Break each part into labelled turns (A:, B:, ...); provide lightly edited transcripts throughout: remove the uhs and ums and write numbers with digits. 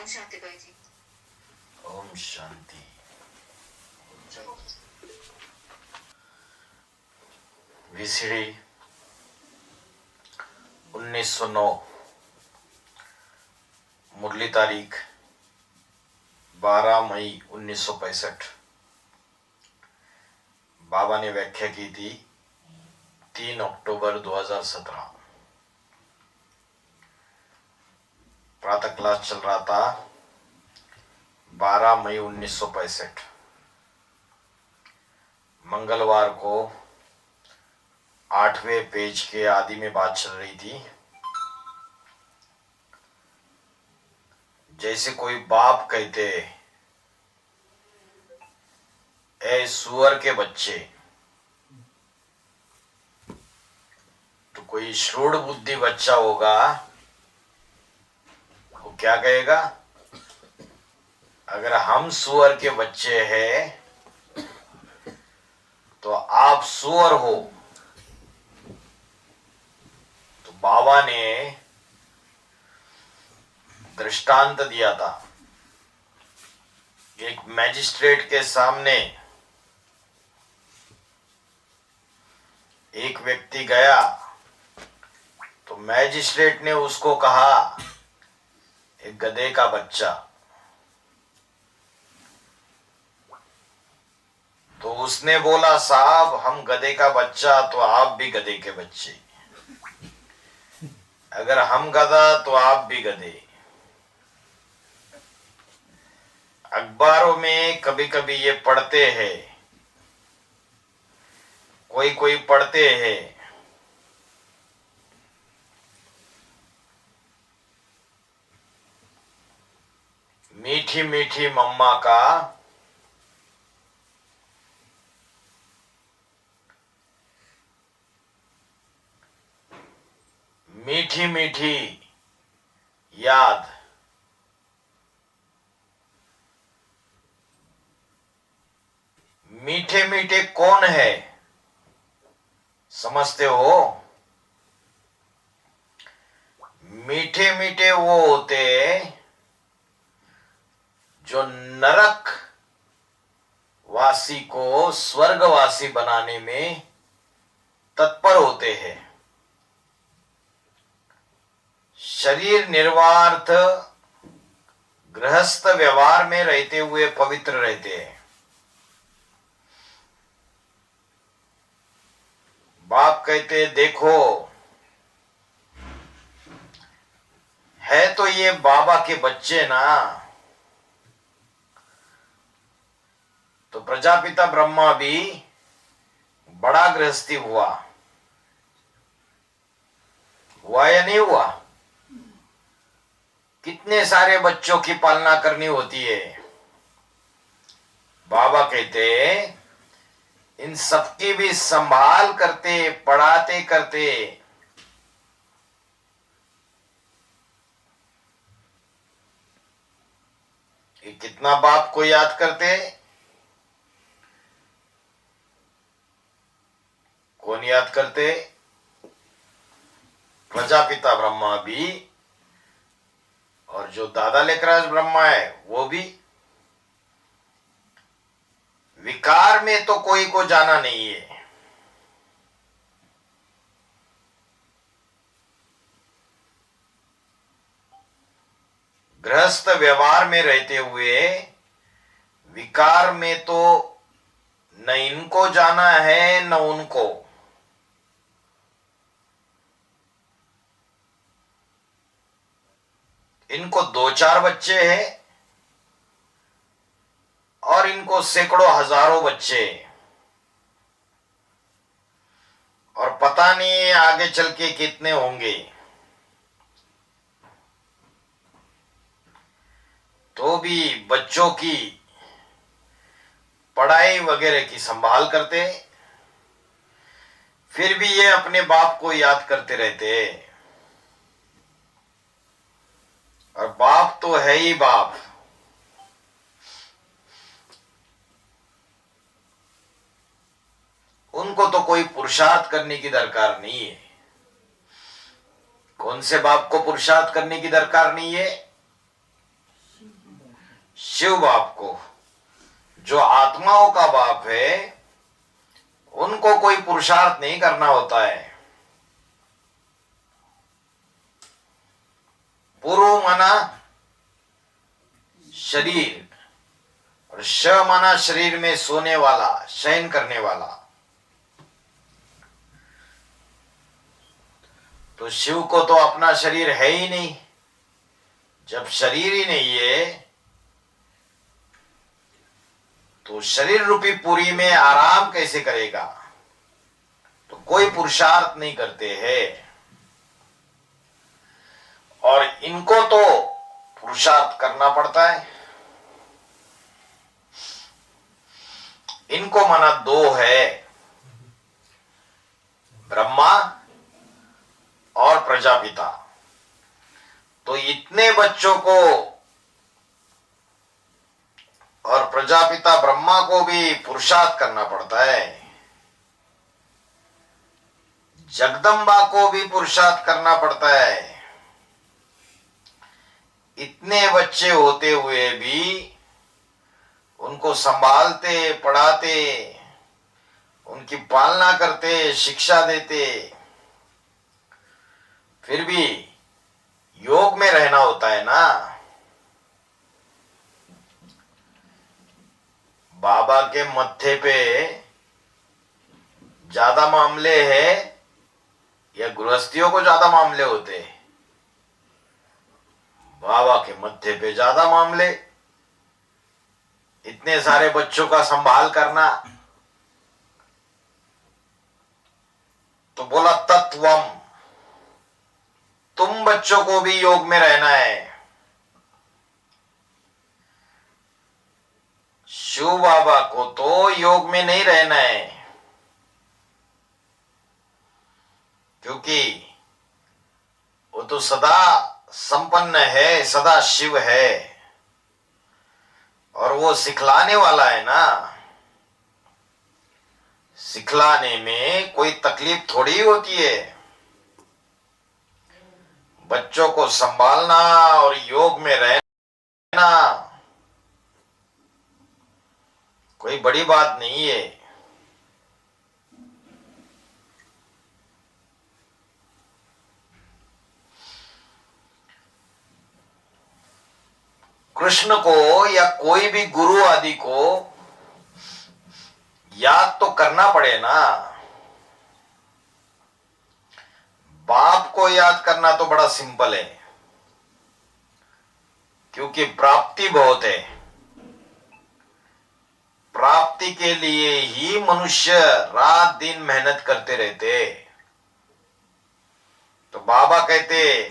A: शांति भाई जी।
B: ओम शांति। वीसीडी 1909, मुरली तारीख 12 मई 1965। बाबा ने व्याख्या की थी 3 अक्टूबर 2017। प्रातः क्लास चल रहा था 12 मई 1965। मंगलवार को 8वें पेज के आदि में बात चल रही थी। जैसे कोई बाप कहते, ए सुअर के बच्चे, तो कोई श्रूड बुद्धि बच्चा होगा, वो क्या कहेगा? अगर हम सुअर के बच्चे हैं तो आप सुअर हो। तो बाबा ने दृष्टांत दिया था। एक मैजिस्ट्रेट के सामने एक व्यक्ति गया, तो मैजिस्ट्रेट ने उसको कहा, एक गधे का बच्चा। तो उसने बोला, साहब हम गधे का बच्चा तो आप भी गधे के बच्चे, अगर हम गधा तो आप भी गधे। अखबारों में कभी कभी ये पढ़ते हैं, कोई पढ़ते हैं, मीठी मीठी मम्मा का मीठी मीठी याद। मीठे मीठे कौन है, समझते हो? मीठे मीठे वो होते जो नरक वासी को स्वर्गवासी बनाने में तत्पर होते हैं। शरीर निर्वार्थ गृहस्थ व्यवहार में रहते हुए पवित्र रहते हैं। बाप कहते, देखो है तो ये बाबा के बच्चे ना। तो प्रजापिता ब्रह्मा भी बड़ा गृहस्थी हुआ या नहीं हुआ? कितने सारे बच्चों की पालना करनी होती है। बाबा कहते, इन सबकी भी संभाल करते, पढ़ाते करते ये कितना बाप को याद करते? कौन याद करते? प्रजापिता ब्रह्मा भी, और जो दादा लेखराज ब्रह्मा है वो भी। विकार में तो कोई को जाना नहीं है। गृहस्थ व्यवहार में रहते हुए विकार में तो न इनको जाना है न उनको। इनको 2-4 बच्चे हैं और इनको सैकड़ों हजारों बच्चे, और पता नहीं आगे चल के कितने होंगे। तो भी बच्चों की पढ़ाई वगैरह की संभाल करते, फिर भी ये अपने बाप को याद करते रहते। और बाप तो है ही बाप। उनको तो कोई पुरुषार्थ करने की दरकार नहीं है। कौन से बाप को पुरुषार्थ करने की दरकार नहीं है? शिव बाप को, जो आत्माओं का बाप है, उनको कोई पुरुषार्थ नहीं करना होता है। पुरु मना शरीर और श मना शरीर में सोने वाला, शयन करने वाला। तो शिव को तो अपना शरीर है ही नहीं। जब शरीर ही नहीं है तो शरीर रूपी पुरी में आराम कैसे करेगा? तो कोई पुरुषार्थ नहीं करते हैं। और इनको तो पुरुषार्थ करना पड़ता है। इनको मना दो है, ब्रह्मा और प्रजापिता। तो इतने बच्चों को और प्रजापिता ब्रह्मा को भी पुरुषार्थ करना पड़ता है। जगदम्बा को भी पुरुषार्थ करना पड़ता है। इतने बच्चे होते हुए भी उनको संभालते, पढ़ाते, उनकी पालना करते, शिक्षा देते, फिर भी योग में रहना होता है ना। बाबा के मत्थे पे ज्यादा मामले है या गृहस्थियों को ज्यादा मामले होते हैं? बाबा के मत्थे पे ज्यादा मामले। इतने सारे बच्चों का संभाल करना। तो बोला तत्वम, तुम बच्चों को भी योग में रहना है। शिव बाबा को तो योग में नहीं रहना है, क्योंकि वो तो सदा संपन्न है, सदा शिव है। और वो सिखलाने वाला है ना। सिखलाने में कोई तकलीफ थोड़ी होती है। बच्चों को संभालना और योग में रहना कोई बड़ी बात नहीं है। कृष्ण को या कोई भी गुरु आदि को याद तो करना पड़े ना। बाप को याद करना तो बड़ा सिंपल है, क्योंकि प्राप्ति बहुत है। प्राप्ति के लिए ही मनुष्य रात दिन मेहनत करते रहते। तो बाबा कहते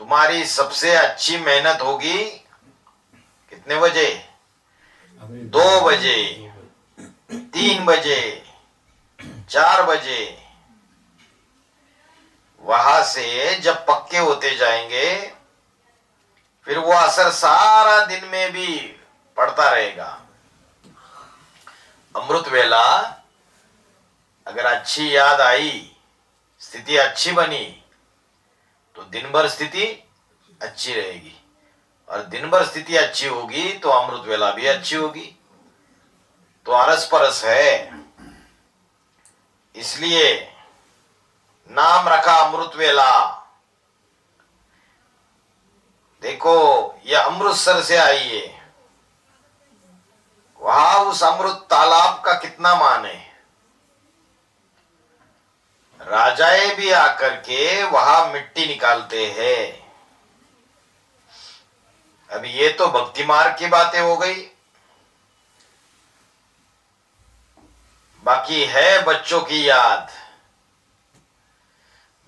B: तुम्हारी सबसे अच्छी मेहनत होगी कितने बजे? 2 बजे, 3 बजे, 4 बजे। वहां से जब पक्के होते जाएंगे, फिर वो असर सारा दिन में भी पड़ता रहेगा। अमृत वेला अगर अच्छी याद आई, स्थिति अच्छी बनी, तो दिन भर स्थिति अच्छी रहेगी। और दिन भर स्थिति अच्छी होगी तो अमृत वेला भी अच्छी होगी। तो अरस परस है। इसलिए नाम रखा अमृत वेला। देखो, यह अमृतसर से आई है। वहां उस अमृत तालाब का कितना मान है। राजाएं भी आकर के वहां मिट्टी निकालते हैं। अब ये तो भक्ति मार्ग की बातें हो गई। बाकी है बच्चों की याद।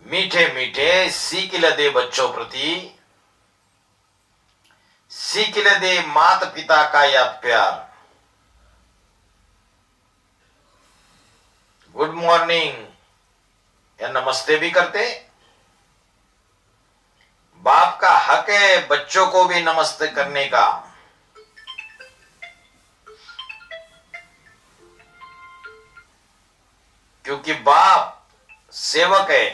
B: मीठे मीठे सीखिल दे बच्चों प्रति, सीखिल दे माता पिता का याद प्यार। गुड मॉर्निंग या नमस्ते भी करते। बाप का हक है बच्चों को भी नमस्ते करने का। क्योंकि बाप सेवक है,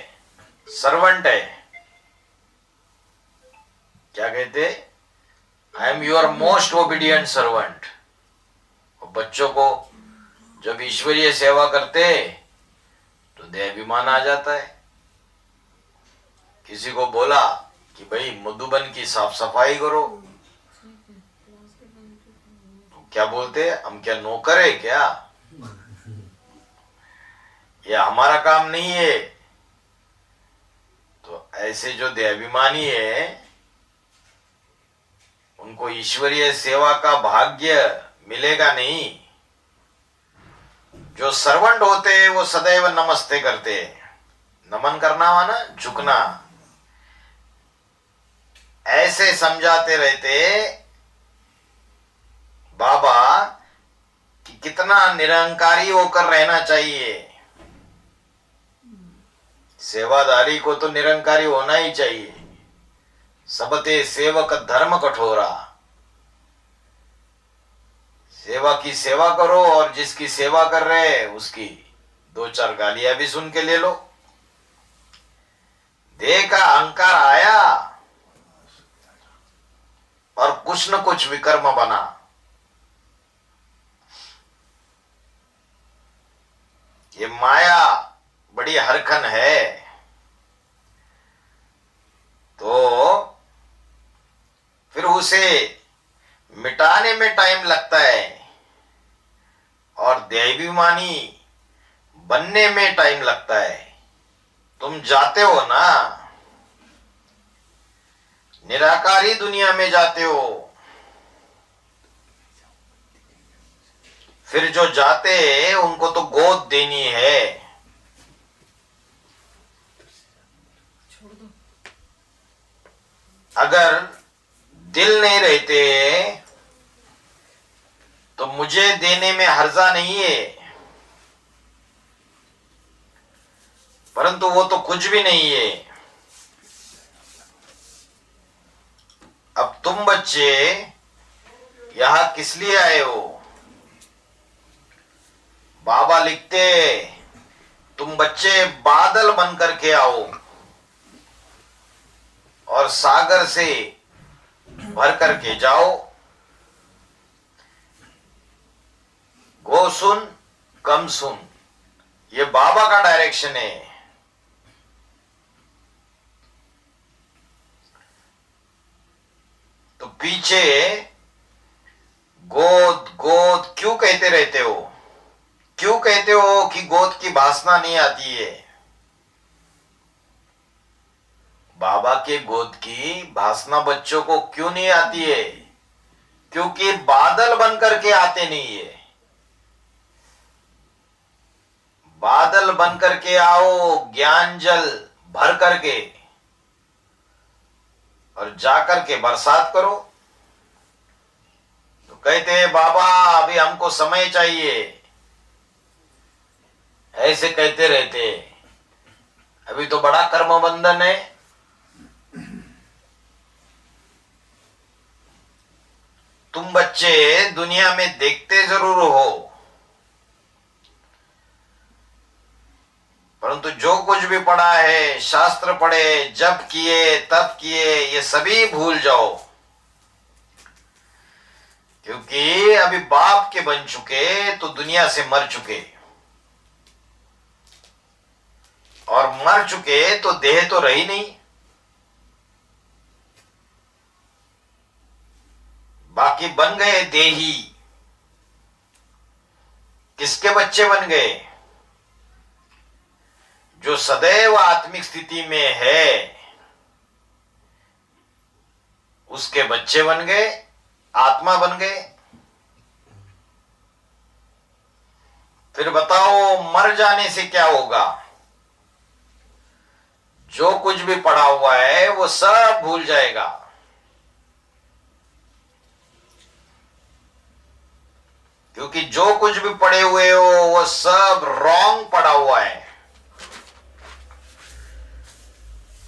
B: सर्वेंट है। क्या कहते? I am your most obedient servant. बच्चों को जब ईश्वरीय सेवा करते तो देहाभिमान आ जाता है। किसी को बोला कि भाई मधुबन की साफ सफाई करो, तो क्या बोलते हैं, हम क्या नौकर है क्या, ये हमारा काम नहीं है। तो ऐसे जो देहाभिमानी है उनको ईश्वरीय सेवा का भाग्य मिलेगा नहीं। जो सर्वेंट होते हैं वो सदैव नमस्ते करते हैं। नमन करना माना झुकना। ऐसे समझाते रहते बाबा कि कितना निरंकारी होकर रहना चाहिए। सेवादारी को तो निरंकारी होना ही चाहिए। सबते सेवक धर्म कठोरा। सेवा की सेवा करो और जिसकी सेवा कर रहे हैं उसकी दो चार गालियां भी सुन के ले लो। देह का अहंकार आया और कुछ न कुछ विकर्म बना। ये माया बड़ी हरखन है। तो फिर उसे मिटाने में टाइम लगता है और देहाभिमानी बनने में टाइम लगता है। तुम जाते हो ना, निराकारी दुनिया में जाते हो। फिर जो जाते हैं उनको तो गोद देनी है। अगर दिल नहीं रहते तो मुझे देने में हर्जा नहीं है, परंतु वो तो कुछ भी नहीं है। अब तुम बच्चे यहां किस लिए आए हो? बाबा लिखते तुम बच्चे बादल बन करके आओ और सागर से भर करके जाओ। गो सुन कम सुन, ये बाबा का डायरेक्शन है। तो पीछे गोद गोद क्यों कहते रहते हो? क्यों कहते हो कि गोद की वासना नहीं आती है? बाबा के गोद की वासना बच्चों को क्यों नहीं आती है? क्योंकि बादल बन करके आते नहीं है। बादल बन करके आओ, ज्ञान जल भर करके, और जाकर के बरसात करो। तो कहते हैं बाबा अभी हमको समय चाहिए, ऐसे कहते रहते। अभी तो बड़ा कर्म बंधन है। तुम बच्चे दुनिया में देखते जरूर हो, परंतु जो कुछ भी पढ़ा है, शास्त्र पढ़े, जप किए, तप किए, ये सभी भूल जाओ। क्योंकि अभी बाप के बन चुके तो दुनिया से मर चुके, और मर चुके तो देह तो रही नहीं। बाकी बन गए देही। किसके बच्चे बन गए? जो सदैव आत्मिक स्थिति में है उसके बच्चे बन गए, आत्मा बन गए। फिर बताओ मर जाने से क्या होगा? जो कुछ भी पड़ा हुआ है वो सब भूल जाएगा। क्योंकि जो कुछ भी पड़े हुए हो वो सब रॉन्ग पड़ा हुआ है।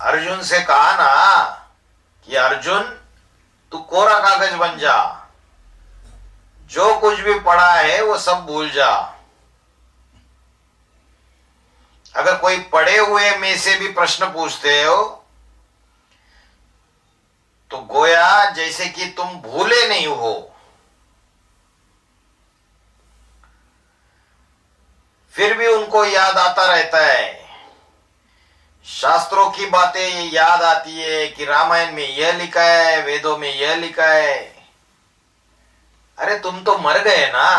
B: अर्जुन से कहा ना कि अर्जुन तू कोरा कागज बन जा, जो कुछ भी पड़ा है वो सब भूल जा। अगर कोई पड़े हुए में से भी प्रश्न पूछते हो तो गोया जैसे कि तुम भूले नहीं हो। फिर भी उनको याद आता रहता है, शास्त्रों की बातें याद आती है कि रामायण में यह लिखा है, वेदों में यह लिखा है। अरे तुम तो मर गए ना,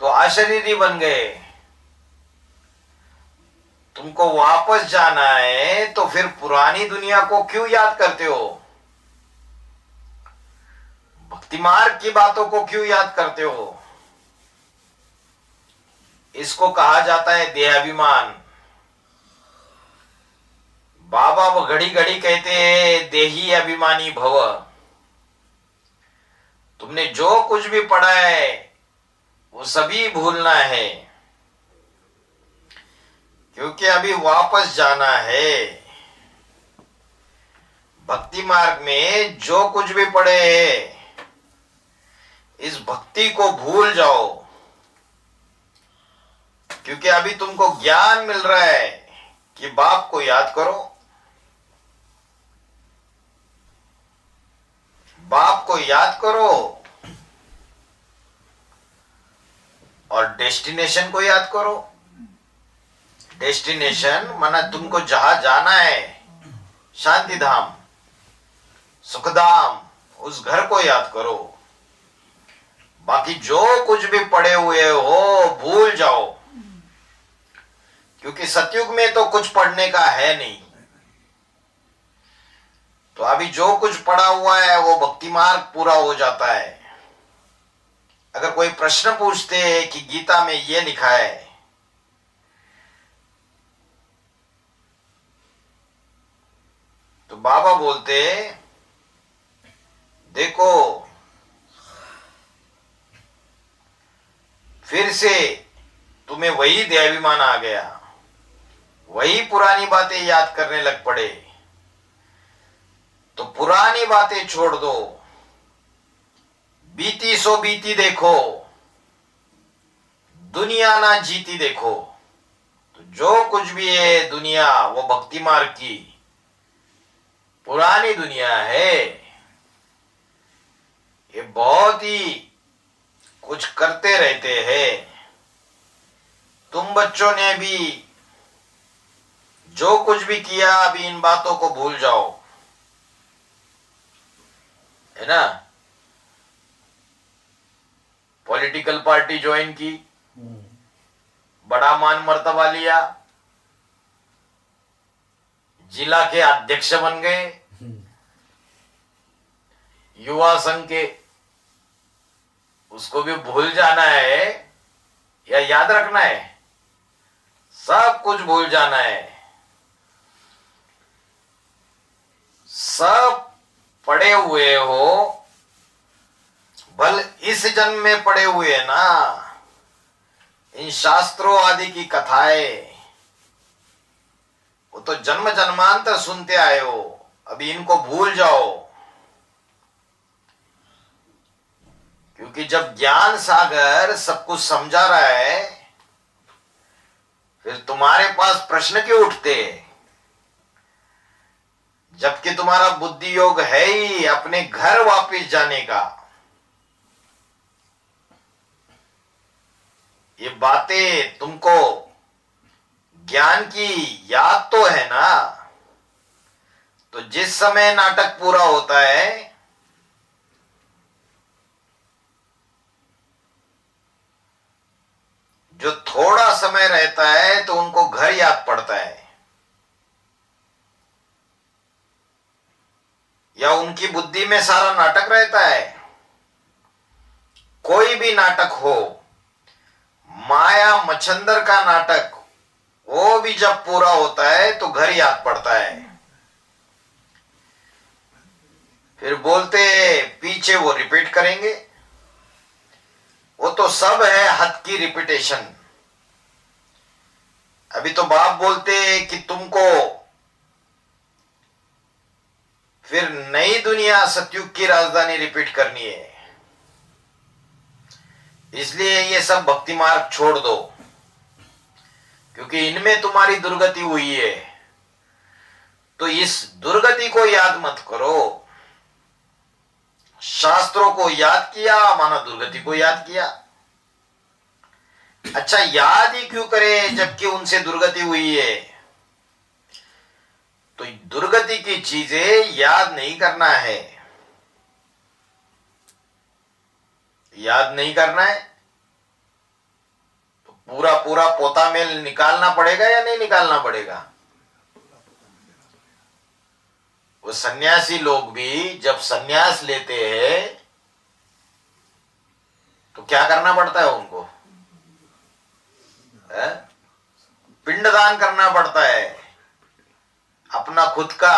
B: तो अशरीरी बन गए। तुमको वापस जाना है तो फिर पुरानी दुनिया को क्यों याद करते हो? भक्ति मार्ग की बातों को क्यों याद करते हो? इसको कहा जाता है देहाभिमान। बाबा वो घड़ी घड़ी कहते हैं देही अभिमानी भव। तुमने जो कुछ भी पढ़ा है वो सभी भूलना है, क्योंकि अभी वापस जाना है। भक्ति मार्ग में जो कुछ भी पढ़े है, इस भक्ति को भूल जाओ, क्योंकि अभी तुमको ज्ञान मिल रहा है कि बाप को याद करो। बाप को याद करो और डेस्टिनेशन को याद करो। डेस्टिनेशन माना तुमको जहां जाना है, शांति धाम, सुखधाम, उस घर को याद करो। बाकी जो कुछ भी पढ़े हुए हो भूल जाओ, क्योंकि सतयुग में तो कुछ पढ़ने का है नहीं। तो अभी जो कुछ पढ़ा हुआ है वो भक्ति मार्ग पूरा हो जाता है। अगर कोई प्रश्न पूछते हैं कि गीता में ये लिखा है, तो बाबा बोलते देखो फिर से तुम्हें वही देहाभिमान आ गया, वही पुरानी बातें याद करने लग पड़े। तो पुरानी बातें छोड़ दो, बीती सो बीती देखो, दुनिया ना जीती देखो। तो जो कुछ भी है दुनिया वो भक्ति मार्ग की पुरानी दुनिया है। ये बहुत ही कुछ करते रहते हैं। तुम बच्चों ने भी जो कुछ भी किया अभी इन बातों को भूल जाओ, है ना। पॉलिटिकल पार्टी ज्वाइन की, बड़ा मान मर्तबा लिया, जिला के अध्यक्ष बन गए, युवा संघ के, उसको भी भूल जाना है या याद रखना है? सब कुछ भूल जाना है। सब पढ़े हुए हो, भल इस जन्म में पढ़े हुए ना, इन शास्त्रों आदि की कथाएं वो तो जन्म जन्मांतर सुनते आए हो। अभी इनको भूल जाओ, क्योंकि जब ज्ञान सागर सब कुछ समझा रहा है, फिर तुम्हारे पास प्रश्न क्यों उठते? जबकि तुम्हारा बुद्धि योग है ही अपने घर वापस जाने का। ये बातें तुमको ज्ञान की याद तो है ना। तो जिस समय नाटक पूरा होता है, जो थोड़ा समय रहता है तो उनको घर याद पड़ता है, या उनकी बुद्धि में सारा नाटक रहता है। कोई भी नाटक हो, माया मच्छंदर का नाटक, वो भी जब पूरा होता है तो घर याद पड़ता है। फिर बोलते पीछे वो रिपीट करेंगे, वो तो सब है हद की रिपीटेशन। अभी तो बाप बोलते कि तुमको फिर नई दुनिया सतयुग की राजधानी रिपीट करनी है। इसलिए ये सब भक्ति मार्ग छोड़ दो, क्योंकि इनमें तुम्हारी दुर्गति हुई है। तो इस दुर्गति को याद मत करो। शास्त्रों को याद किया माना दुर्गति को याद किया। अच्छा, याद ही क्यों करें जबकि उनसे दुर्गति हुई है? तो दुर्गति की चीजें याद नहीं करना है। याद नहीं करना है तो पूरा पूरा पोता मेल निकालना पड़ेगा या नहीं निकालना पड़ेगा? वो सन्यासी लोग भी जब सन्यास लेते हैं तो क्या करना पड़ता है उनको? पिंडदान करना पड़ता है। अपना खुद का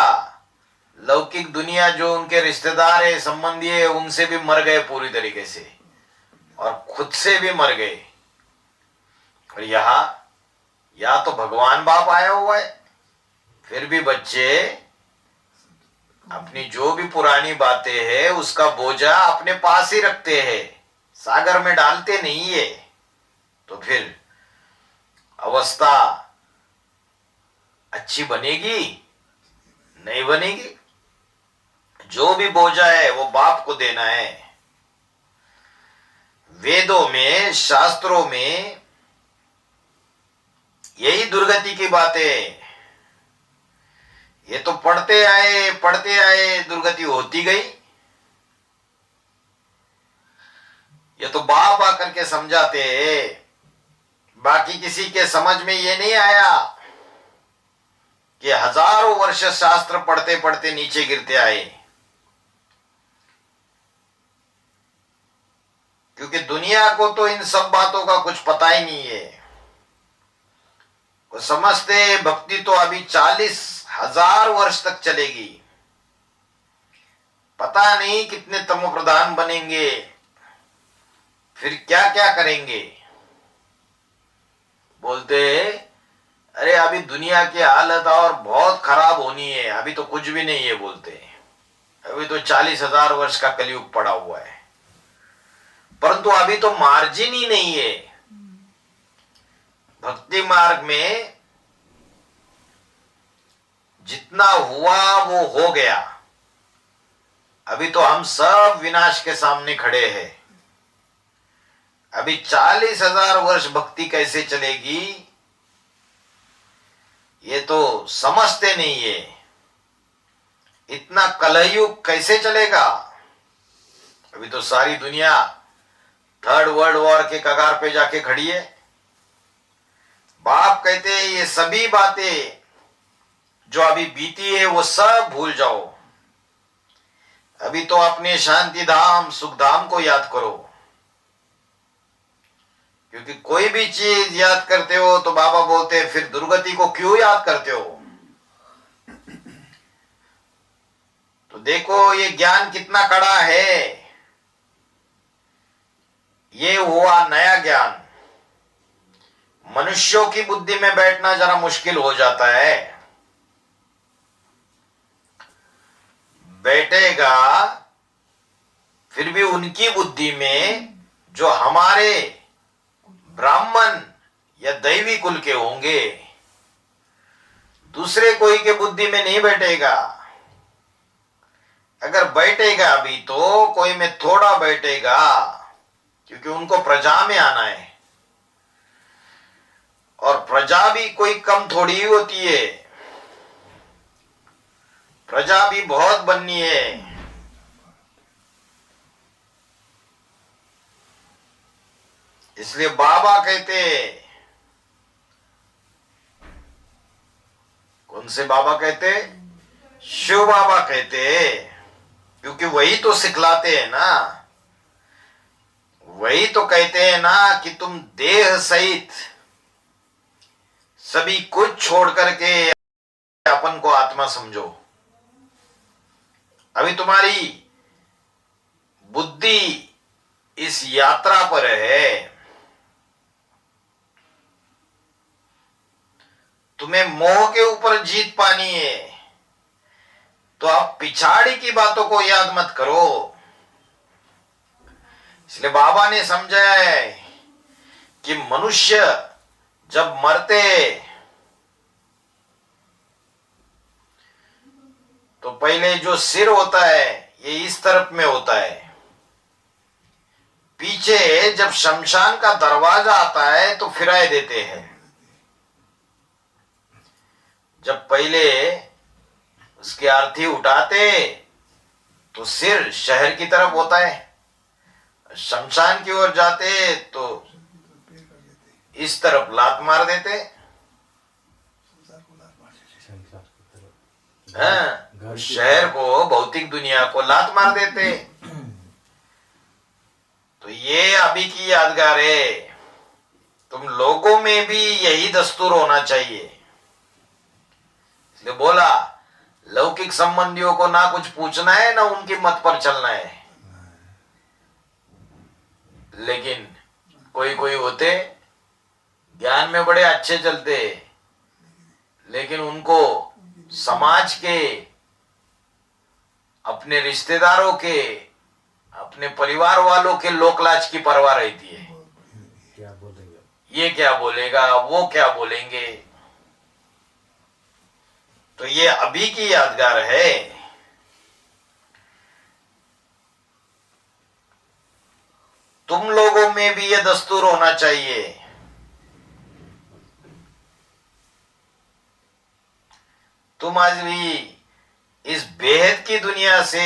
B: लौकिक दुनिया जो उनके रिश्तेदार है, संबंधी है, उनसे भी मर गए पूरी तरीके से और खुद से भी मर गए। और यहां या तो भगवान बाप आया हुआ है, फिर भी बच्चे अपनी जो भी पुरानी बातें हैं उसका बोझा अपने पास ही रखते हैं, सागर में डालते नहीं है। तो फिर अवस्था अच्छी बनेगी? नहीं बनेगी। जो भी बोझा है वो बाप को देना है। वेदों में, शास्त्रों में यही दुर्गति की बातें। ये तो पढ़ते आए दुर्गति होती गई। ये तो बाप आकर के समझाते हैं, बाकी किसी के समझ में ये नहीं आया कि हजारों वर्ष शास्त्र पढ़ते पढ़ते नीचे गिरते आए। क्योंकि दुनिया को तो इन सब बातों का कुछ पता ही नहीं है। वो समझते भक्ति तो अभी 40,000 वर्ष तक चलेगी, पता नहीं कितने तमो प्रधान बनेंगे, फिर क्या क्या करेंगे। बोलते अरे अभी दुनिया की हालत और बहुत खराब होनी है, अभी तो कुछ भी नहीं है। बोलते अभी तो 40,000 वर्ष का कलयुग पड़ा हुआ है, परंतु अभी तो मार्जिन ही नहीं है। भक्ति मार्ग में जितना हुआ वो हो गया। अभी तो हम सब विनाश के सामने खड़े हैं। अभी 40,000 वर्ष भक्ति कैसे चलेगी ये तो समझते नहीं है। इतना कलयुग कैसे चलेगा? अभी तो सारी दुनिया थर्ड वर्ल्ड वॉर के कगार पे जाके खड़ी है। बाप कहते हैं ये सभी बातें जो अभी बीती है वो सब भूल जाओ। अभी तो अपने शांति धाम, सुख धाम को याद करो। क्योंकि कोई भी चीज याद करते हो तो बाबा बोलते हैं फिर दुर्गति को क्यों याद करते हो? तो देखो ये ज्ञान कितना कड़ा है। ये हुआ नया ज्ञान। मनुष्यों की बुद्धि में बैठना जरा मुश्किल हो जाता है। बैठेगा फिर भी उनकी बुद्धि में जो हमारे ब्राह्मण या दैवी कुल के होंगे, दूसरे कोई के बुद्धि में नहीं बैठेगा। अगर बैठेगा भी तो कोई में थोड़ा बैठेगा, क्योंकि उनको प्रजा में आना है और प्रजा भी कोई कम थोड़ी ही होती है। प्रजा भी बहुत बननी है। इसलिए बाबा कहते, कौन से बाबा कहते? शिव बाबा कहते, क्योंकि वही तो सिखलाते हैं ना। वही तो कहते हैं ना कि तुम देह सहित सभी कुछ छोड़ करके अपन को आत्मा समझो। अभी तुम्हारी बुद्धि इस यात्रा पर है। तुम्हें मोह के ऊपर जीत पानी है, तो आप पिछाड़ी की बातों को याद मत करो। इसलिए बाबा ने समझा है कि मनुष्य जब मरते पहले जो सिर होता है ये इस तरफ में होता है, पीछे जब शमशान का दरवाजा आता है तो फिराए देते हैं। जब पहले उसकी आरती उठाते तो सिर शहर की तरफ होता है, शमशान की ओर जाते तो इस तरफ लात मार देते। हाँ, शहर को, भौतिक दुनिया को लात मार देते। तो ये अभी की यादगार है। तुम लोगों में भी यही दस्तूर होना चाहिए। इसलिए बोला, लौकिक संबंधियों को ना कुछ पूछना है ना उनकी मत पर चलना है। लेकिन कोई कोई होते ज्ञान में बड़े अच्छे चलते, लेकिन उनको समाज के, अपने रिश्तेदारों के, अपने परिवार वालों के लोकलाज की परवाह रहती है।
A: क्या बोलेगा,
B: ये क्या बोलेगा, वो क्या बोलेंगे। तो ये अभी की यादगार है। तुम लोगों में भी ये दस्तूर होना चाहिए। तुम आज भी इस बेहद की दुनिया से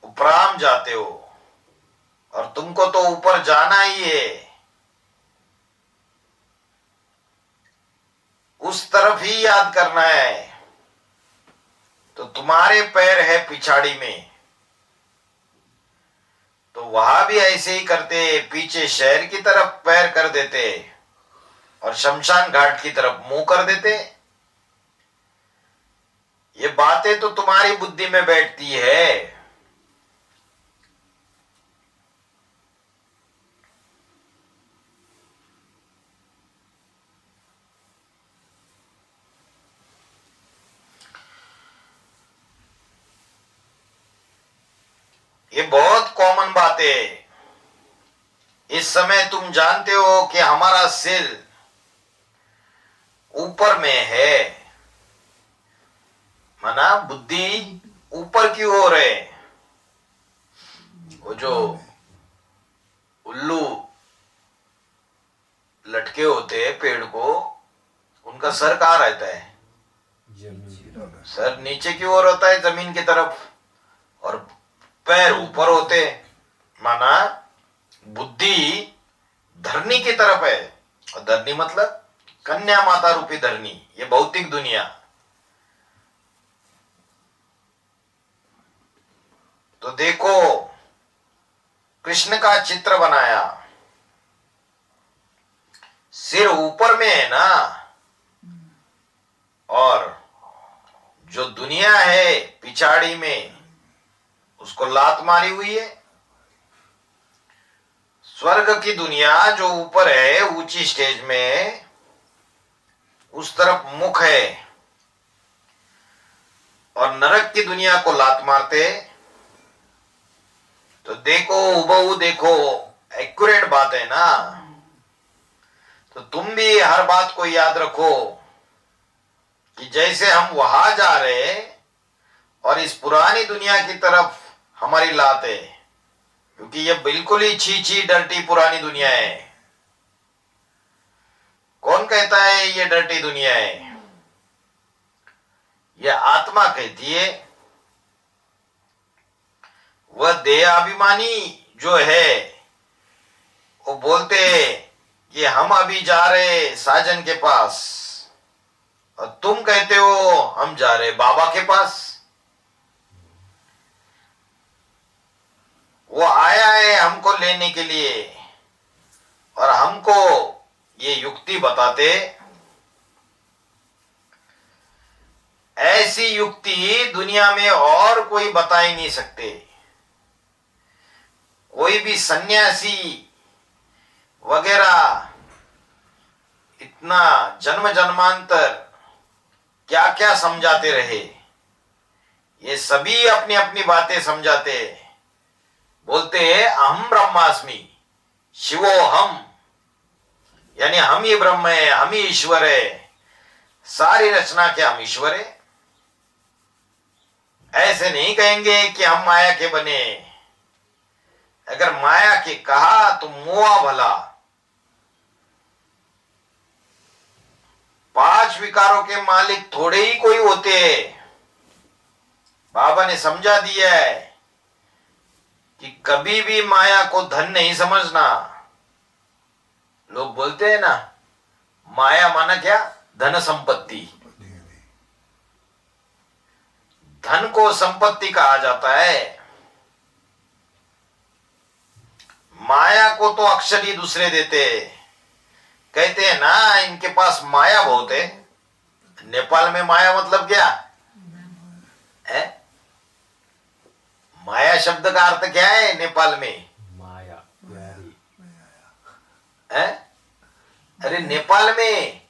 B: उपराम जाते हो और तुमको तो ऊपर जाना ही है। उस तरफ ही याद करना है। तो तुम्हारे पैर है पिछाड़ी में, तो वहां भी ऐसे ही करते, पीछे शहर की तरफ पैर कर देते और शमशान घाट की तरफ मुंह कर देते। ये बातें तो तुम्हारी बुद्धि में बैठती है। ये बहुत कॉमन बात है। इस समय तुम जानते हो कि हमारा सिर ऊपर में है, माना बुद्धि ऊपर की ओर है। वो जो उल्लू लटके होते हैं पेड़ को, उनका सर कहाँ रहता है?
A: जमीन,
B: सर नीचे की ओर होता है, जमीन की तरफ, और पैर ऊपर होते। माना बुद्धि धरनी की तरफ है। और धरनी मतलब कन्या माता रूपी धरनी, ये भौतिक दुनिया। तो देखो, कृष्ण का चित्र बनाया, सिर ऊपर में है ना, और जो दुनिया है पिछाड़ी में उसको लात मारी हुई है। स्वर्ग की दुनिया जो ऊपर है ऊंची स्टेज में, उस तरफ मुख है, और नरक की दुनिया को लात मारते। तो देखो, हुबहू देखो, एक्यूरेट बात है ना। तो तुम भी हर बात को याद रखो कि जैसे हम वहां जा रहे हैं और इस पुरानी दुनिया की तरफ हमारी लात है, क्योंकि ये बिल्कुल ही छी डर्टी पुरानी दुनिया है। कौन कहता है ये डर्टी दुनिया है? ये आत्मा कहती है। वह देह अभिमानी जो है वो बोलते हैं कि हम अभी जा रहे साजन के पास, और तुम कहते हो हम जा रहे बाबा के पास। वो आया है हमको लेने के लिए, और हमको ये युक्ति बताते। ऐसी युक्ति दुनिया में और कोई बता ही नहीं सकते। कोई भी सन्यासी वगैरह इतना जन्म जन्मांतर क्या क्या समझाते रहे, ये सभी अपनी अपनी बातें समझाते। बोलते हैं अहम ब्रह्मास्मि शिवो हम, यानी हम ही ब्रह्म है, हम ही ईश्वर है। सारी रचना क्या हम ईश्वर है? ऐसे नहीं कहेंगे कि हम माया के बने। अगर माया के कहा तो मोआ भला। 5 विकारों के मालिक थोड़े ही कोई होते हैं। बाबा ने समझा दिया है कि कभी भी माया को धन नहीं समझना। लोग बोलते हैं ना, माया माना क्या? धन संपत्ति। धन को संपत्ति कहा जाता है। माया को तो अक्षर ही दूसरे देते। कहते हैं ना, इनके पास माया बहुत है। नेपाल में माया मतलब क्या है? माया शब्द का अर्थ क्या है नेपाल में?
A: माया प्यारी
B: है? अरे नेपाल में,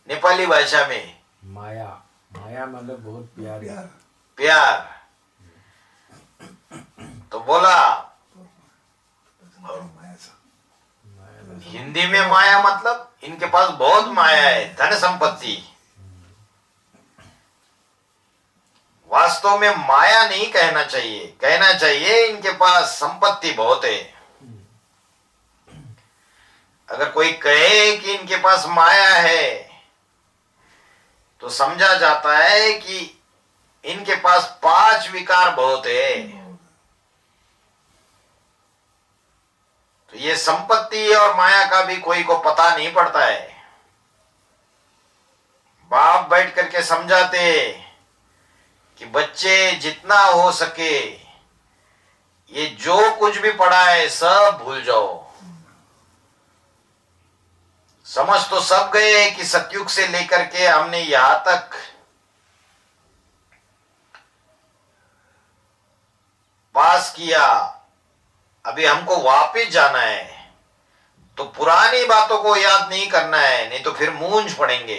B: नेपाली भाषा में
A: माया, माया मतलब बहुत प्यारी।
B: प्यार। तो बोला हिंदी में माया मतलब इनके पास बहुत माया है, धन संपत्ति। वास्तव में माया नहीं कहना चाहिए, कहना चाहिए इनके पास संपत्ति बहुत है। अगर कोई कहे कि इनके पास माया है तो समझा जाता है कि इनके पास 5 विकार बहुत है। तो ये संपत्ति और माया का भी कोई को पता नहीं पड़ता है। बाप बैठ करके समझाते कि बच्चे जितना हो सके ये जो कुछ भी पढ़ा है सब भूल जाओ। समझ तो सब गए कि सतयुग से लेकर के हमने यहां तक पास किया, अभी हमको वापस जाना है। तो पुरानी बातों को याद नहीं करना है, नहीं तो फिर मूंझ पड़ेंगे।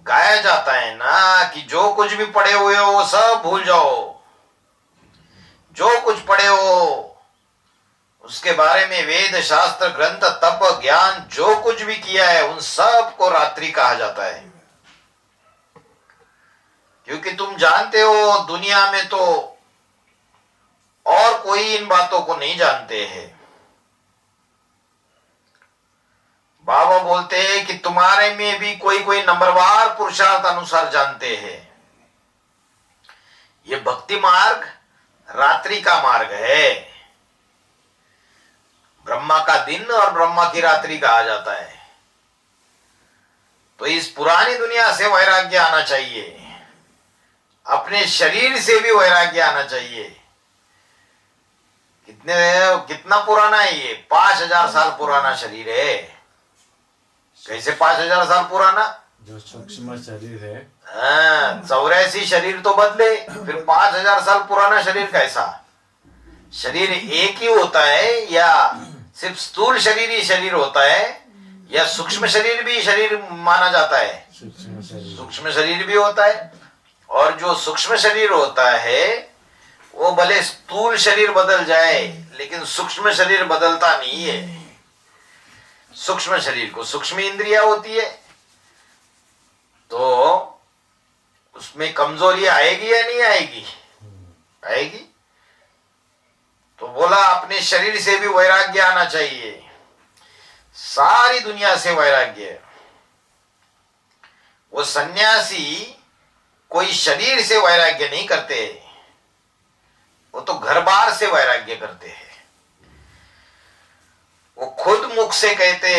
B: गाया जाता है ना कि जो कुछ भी पढ़े हुए हो वो सब भूल जाओ। जो कुछ पढ़े हो उसके बारे में वेद शास्त्र ग्रंथ तप ज्ञान जो कुछ भी किया है उन सब को रात्रि कहा जाता है। क्योंकि तुम जानते हो दुनिया में तो और कोई इन बातों को नहीं जानते हैं। बाबा बोलते हैं कि तुम्हारे में भी कोई कोई नंबरवार पुरुषार्थ अनुसार जानते हैं। ये भक्ति मार्ग रात्रि का मार्ग है। ब्रह्मा का दिन और ब्रह्मा की रात्रि कहा जाता है। तो इस पुरानी दुनिया से वैराग्य आना चाहिए, अपने शरीर से भी वैराग्य आना चाहिए। कितना पुराना है ये? 5000 साल पुराना शरीर है। कैसे 5000 साल पुराना?
A: जो सूक्ष्म शरीर है।
B: 84 शरीर तो बदले, फिर 5000 साल पुराना शरीर कैसा? शरीर एक ही होता है या सिर्फ स्थूल शरीर ही शरीर होता है या सूक्ष्म शरीर भी शरीर माना जाता है? सूक्ष्म शरीर भी होता है। और जो सूक्ष्म शरीर होता है वो भले स्थूल शरीर बदल जाए लेकिन सूक्ष्म शरीर बदलता नहीं है। सूक्ष्म शरीर को सूक्ष्म इंद्रिया होती है तो उसमें कमजोरी आएगी या नहीं आएगी? आएगी। तो बोला अपने शरीर से भी वैराग्य आना चाहिए, सारी दुनिया से वैराग्य। वो सन्यासी कोई शरीर से वैराग्य नहीं करते, वो तो घर बार से वैराग्य करते हैं। वो खुद मुख से कहते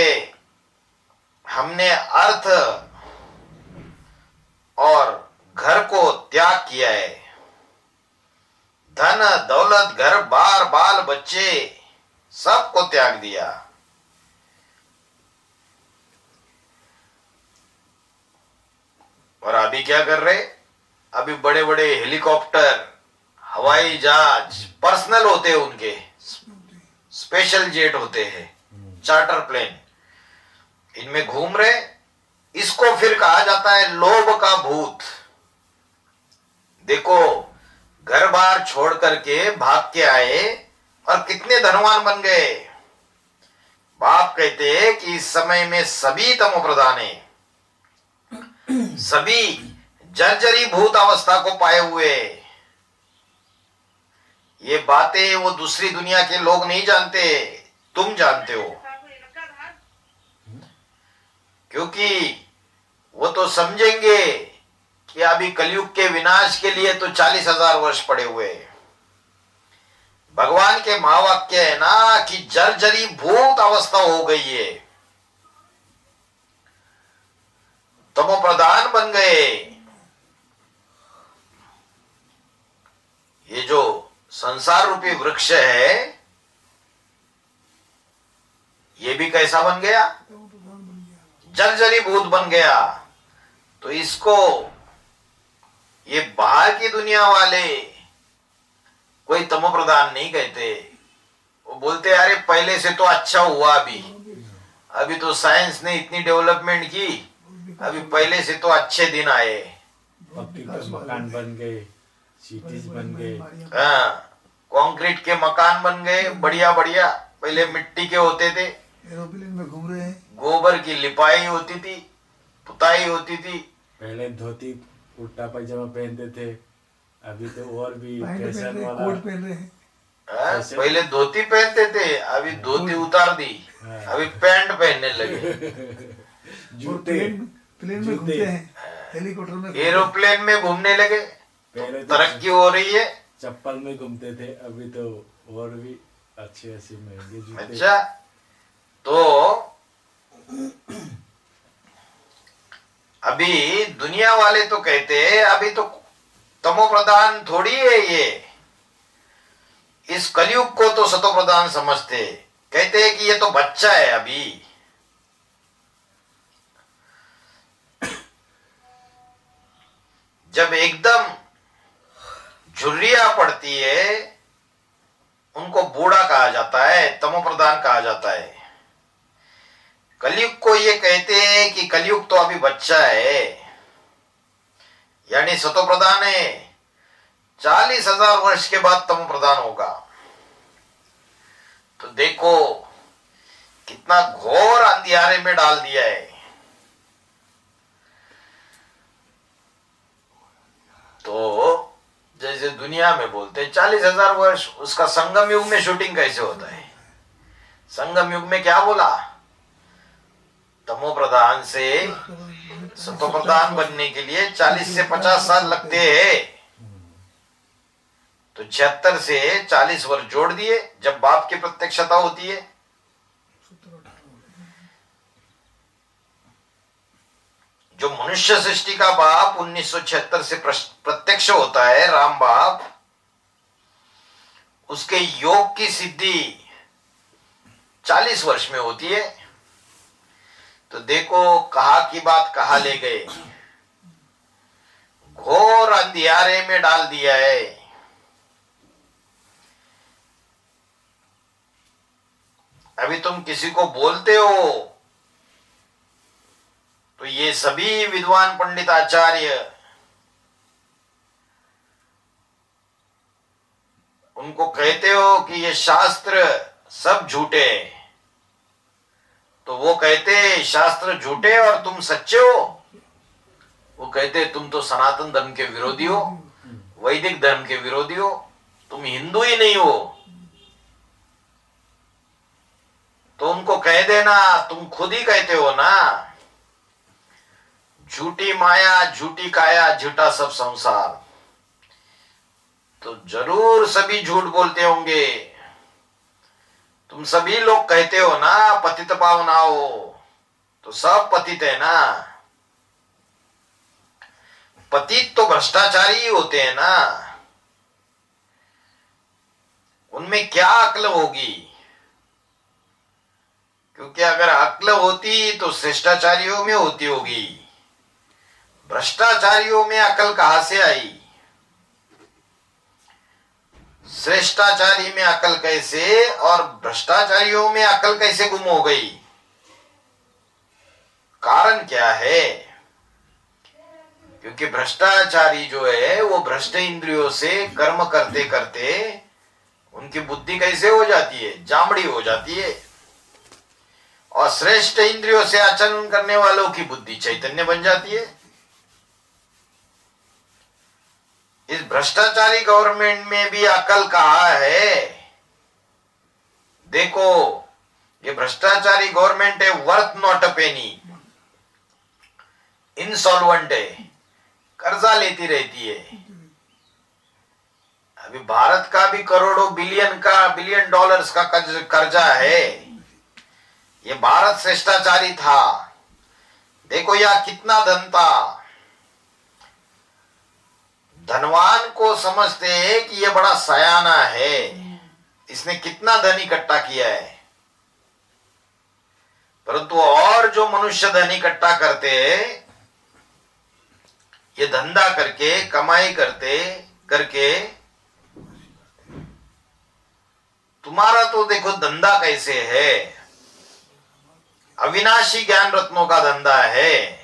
B: हमने अर्थ और घर को त्याग किया है। धन दौलत घर बार बाल बच्चे सबको त्याग दिया। और अभी क्या कर रहे? अभी बड़े बड़े हेलीकॉप्टर हवाई जहाज पर्सनल होते हैं, उनके स्पेशल जेट होते हैं, चार्टर प्लेन, इनमें घूम रहे। इसको फिर कहा जाता है लोभ का भूत। देखो घर बार छोड़ करके भाग के आए और कितने धनवान बन गए। बाप कहते हैं कि इस समय में सभी तमो प्रधान है, सभी जर्जरी भूत अवस्था को पाए हुए। ये बातें वो दूसरी दुनिया के लोग नहीं जानते, तुम जानते हो, क्योंकि वो तो समझेंगे कि अभी कलयुग के विनाश के लिए तो 40,000 वर्ष पड़े हुए। भगवान के महावाक्य है ना कि जर्जरी भूत अवस्था हो गई है, तमो प्रधान बन गए। ये जो संसार रूपी वृक्ष है, ये भी कैसा बन गया? जर्जरी भूत बन गया। तो इसको ये बाहर की दुनिया वाले कोई तमो प्रधान नहीं कहते। वो बोलते अरे पहले से तो अच्छा हुआ, अभी तो साइंस ने इतनी डेवलपमेंट की, अभी पहले से तो अच्छे दिन आए।
A: पक्की के मकान बन गए, सिटीज बन गए,
B: हाँ, कंक्रीट के मकान बन गए, बढ़िया बढ़िया। पहले मिट्टी के होते थे,
C: एरोप्लेन में घूम रहे हैं,
B: गोबर की लिपाई होती थी, पुताई होती थी।
A: पहले धोती कुर्ता पैजामा पहनते थे, अभी तो और भी
C: पैंट पहन
A: फैशन
C: रहे हैं,
A: वाला।
C: कोट पहन रहे हैं।
B: हाँ, पहले धोती पहनते थे, अभी धोती उतार दी, अभी पैंट पहनने लगे।
C: और
A: जूते,
C: प्लेन में
A: जूते।
C: घूमते हैं, हेलीकॉप्टर में घूमते हैं।
B: एरोप्लेन में घूमने लगे।
A: पहले तो
B: तरक्की हो रही है।
A: चप्पल में घूमते थे, अभी तो और भी अच्छे अच्छे महंगे जूते।
B: अच्छा, तो अभी दुनिया वाले तो कहते हैं अभी तो तमो प्रधान थोड़ी है ये, इस कलयुग को तो सतो प्रधान समझते। कहते हैं कि ये तो बच्चा है अभी। जब एकदम झुर्रिया पड़ती है, उनको बूढ़ा कहा जाता है, तमो प्रधान कहा जाता है। कलयुग को ये कहते हैं कि कलयुग तो अभी बच्चा है, यानी सतो प्रधान है। 40,000 वर्ष के बाद तमो प्रधान होगा। तो देखो कितना घोर अंधियारे में डाल दिया है। तो जैसे दुनिया में बोलते 40,000 वर्ष, उसका संगम युग में शूटिंग कैसे होता है? संगम युग में क्या बोला? तमो प्रधान से सतो प्रधान बनने के लिए 40 से 50 साल लगते हैं। तो 76 से 40 वर्ष जोड़ दिए, जब बाप की प्रत्यक्षता होती है। जो मनुष्य सृष्टि का बाप 1976 से प्रत्यक्ष होता है, राम बाप, उसके योग की सिद्धि 40 वर्ष में होती है। तो देखो कहा की बात कहा ले गए, घोर अंधियारे में डाल दिया है। अभी तुम किसी को बोलते हो तो ये सभी विद्वान पंडित आचार्य, उनको कहते हो कि ये शास्त्र सब झूठे हैं, तो वो कहते शास्त्र झूठे और तुम सच्चे हो। वो कहते तुम तो सनातन धर्म के विरोधी हो, वैदिक धर्म के विरोधी हो, तुम हिंदू ही नहीं हो। तो उनको कह देना, तुम खुद ही कहते हो ना, झूठी माया झूठी काया झूठा सब संसार। तो जरूर सभी झूठ बोलते होंगे। तुम सभी लोग कहते हो ना पतित पावना हो, तो सब पतित है ना। पतित तो भ्रष्टाचारी ही होते हैं ना, उनमें क्या अक्ल होगी? क्योंकि अगर अक्ल होती तो श्रेष्ठाचारियों में होती होगी, भ्रष्टाचारियों में अकल कहां से आई? श्रेष्ठाचारी में अकल कैसे और भ्रष्टाचारियों में अकल कैसे गुम हो गई? कारण क्या है? क्योंकि भ्रष्टाचारी जो है वो भ्रष्ट इंद्रियों से कर्म करते करते उनकी बुद्धि कैसे हो जाती है? जामड़ी हो जाती है। और श्रेष्ठ इंद्रियों से आचरण करने वालों की बुद्धि चैतन्य बन जाती है। इस भ्रष्टाचारी गवर्नमेंट में भी अकल कहाँ है? देखो, ये भ्रष्टाचारी गवर्नमेंट है, worth not a Penney, insolvent है, कर्जा लेती रहती है। अभी भारत का भी करोड़ों बिलियन डॉलर्स का कर्जा है। ये भारत श्रेष्ठाचारी था। देखो यह कितना धन था। धनवान को समझते हैं कि यह बड़ा सयाना है, इसने कितना धन इकट्ठा किया है। परंतु और जो मनुष्य धन इकट्ठा करते हैं, ये धंधा करके, कमाई करके तुम्हारा तो देखो धंधा कैसे है, अविनाशी ज्ञान रत्नों का धंधा है।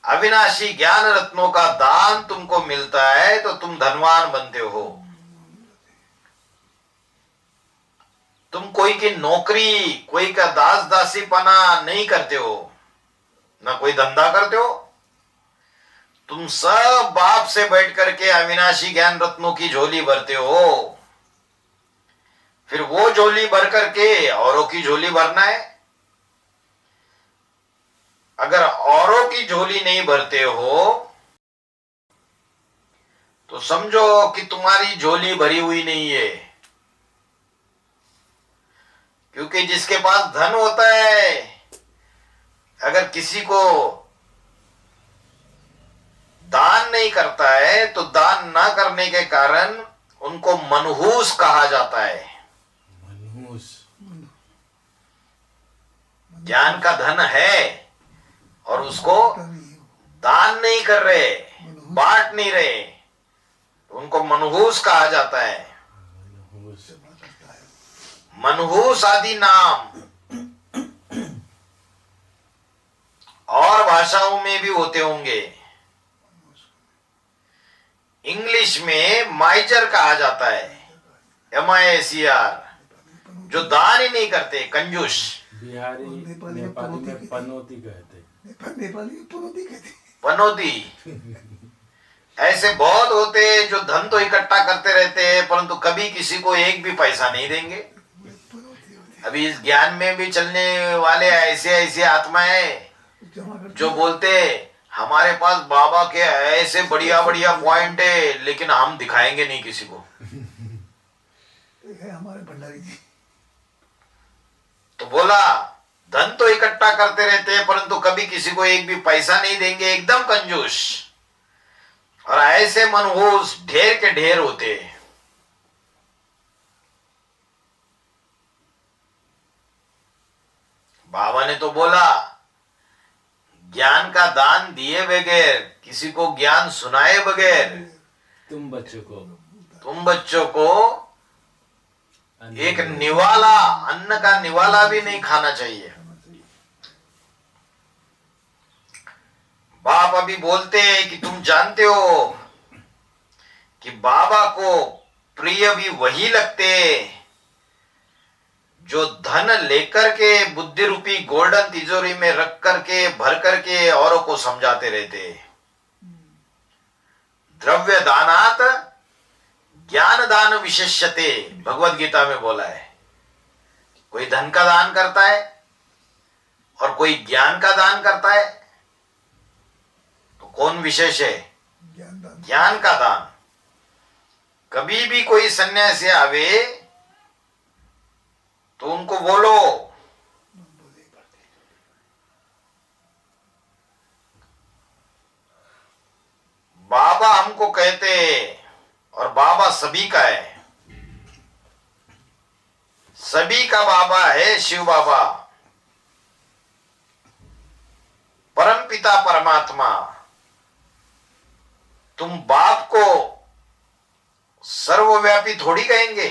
B: अविनाशी ज्ञान रत्नों का दान तुमको मिलता है तो तुम धनवान बनते हो। तुम कोई की नौकरी, कोई का दास दासीपना नहीं करते हो, ना कोई धंधा करते हो। तुम सब बाप से बैठ करके अविनाशी ज्ञान रत्नों की झोली भरते हो। फिर वो झोली भर करके औरों की झोली भरना है। अगर औरों की झोली नहीं भरते हो तो समझो कि तुम्हारी झोली भरी हुई नहीं है। क्योंकि जिसके पास धन होता है, अगर किसी को दान नहीं करता है तो दान ना करने के कारण उनको मनहूस कहा जाता है।
A: मनहूस।
B: ज्ञान का धन है और उसको दान नहीं कर रहे, बांट नहीं रहे, तो उनको मनहूस कहा जाता है।
A: मनहूस।
B: मनहूस आदि नाम और भाषाओं में भी होते होंगे। इंग्लिश में माइजर कहा जाता है, MICR, जो दान ही नहीं करते, कंजूस।
A: बिहारी
C: नेपाली में
A: नेपाली में
C: पनौती
A: पनौती कहते।
C: नेपाली में पनौती कहते।
B: पनौती। ऐसे बहुत होते हैं जो धन तो इकट्ठा करते रहते हैं परंतु कभी किसी को एक भी पैसा नहीं देंगे।
C: पनौती होती
B: अभी इस ज्ञान में भी चलने वाले ऐसे आत्माएं
C: जमा करते
B: जो बोलते हमारे पास बाबा के ऐसे बढ़िया पॉइंट है लेकिन हम दिखाएंगे नहीं किसी को।
C: है हमारे भंडारी जी।
B: तो बोला धन तो इकट्ठा करते रहते हैं परंतु कभी किसी को एक भी पैसा नहीं देंगे, एकदम कंजूस। और ऐसे मनहूस ढेर के ढेर होते हैं। बाबा ने तो बोला ज्ञान का दान दिए बगैर, किसी को ज्ञान सुनाए बगैर
A: तुम
B: बच्चों को एक निवाला, अन्न का निवाला भी नहीं खाना चाहिए। बाप अभी बोलते हैं कि तुम जानते हो कि बाबा को प्रिय भी वही लगते जो धन लेकर के बुद्धि रूपी गोल्डन तिजोरी में रख करके भर करके औरों को समझाते रहते। द्रव्य दानात ज्ञान दान विशेष्यते, भगवत गीता में बोला है। कोई धन का दान करता है और कोई ज्ञान का दान करता है, तो कौन विशेष है? ज्ञान का दान। कभी भी कोई सन्यासी आवे तो उनको बोलो बाबा हमको कहते और बाबा सभी का है, सभी का बाबा है शिव बाबा, परम पिता परमात्मा। तुम बाप को सर्वव्यापी थोड़ी कहेंगे।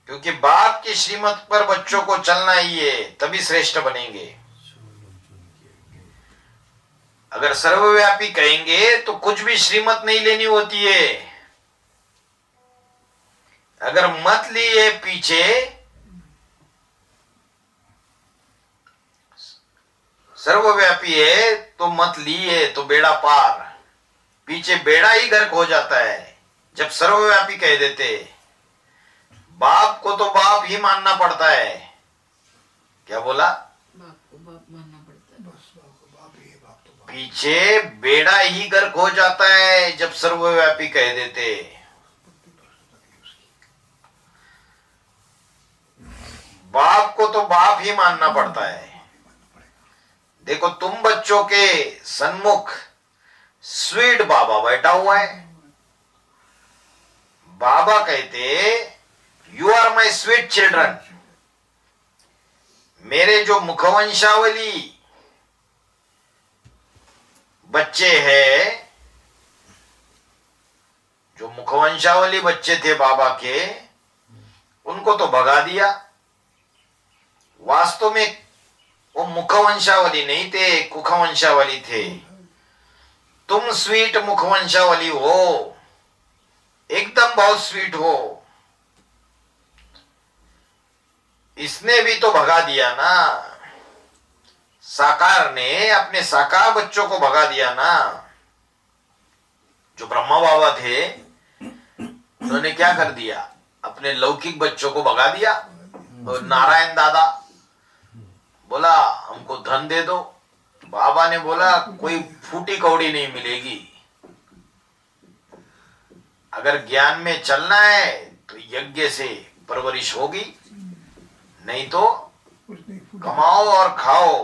B: क्योंकि बाप की श्रीमत पर बच्चों को चलना ही है, तभी श्रेष्ठ बनेंगे। अगर सर्वव्यापी कहेंगे तो कुछ भी श्रीमत नहीं लेनी होती है। अगर मत लिए पीछे सर्वव्यापी है तो मत लिए तो बेड़ा पार, पीछे बेड़ा ही गर्क हो जाता है जब सर्वव्यापी कह देते। बाप को तो बाप ही मानना पड़ता है। क्या बोला?
D: बाप को बाप मानना पड़ता है।
C: बस बाप ही है, बाप तो बाप।
B: पीछे बेड़ा ही गर्क हो जाता है जब सर्वव्यापी कह देते। बाप को तो बाप ही मानना पड़ता है। देखो तुम बच्चों के सन्मुख स्वीट बाबा बैठा हुआ है। बाबा कहते you are my sweet children. मेरे जो मुखवंशावली बच्चे हैं, जो मुखवंशावली बच्चे थे बाबा के, उनको तो भगा दिया। वास्तव में वो मुखवंशावली नहीं थे, कुखवंशावली थे। तुम स्वीट मुखवंशावली हो, एकदम बहुत स्वीट हो। इसने भी तो भगा दिया ना, साकार ने अपने साकार बच्चों को भगा दिया ना। जो ब्रह्मा बाबा थे उन्होंने क्या कर दिया? अपने लौकिक बच्चों को भगा दिया। और नारायण दादा बोला हमको धन दे दो। बाबा ने बोला कोई फूटी कौड़ी नहीं मिलेगी। अगर ज्ञान में चलना है तो यज्ञ से परवरिश होगी, नहीं तो
C: कुछ नहीं फूटा।
B: कमाओ और खाओ,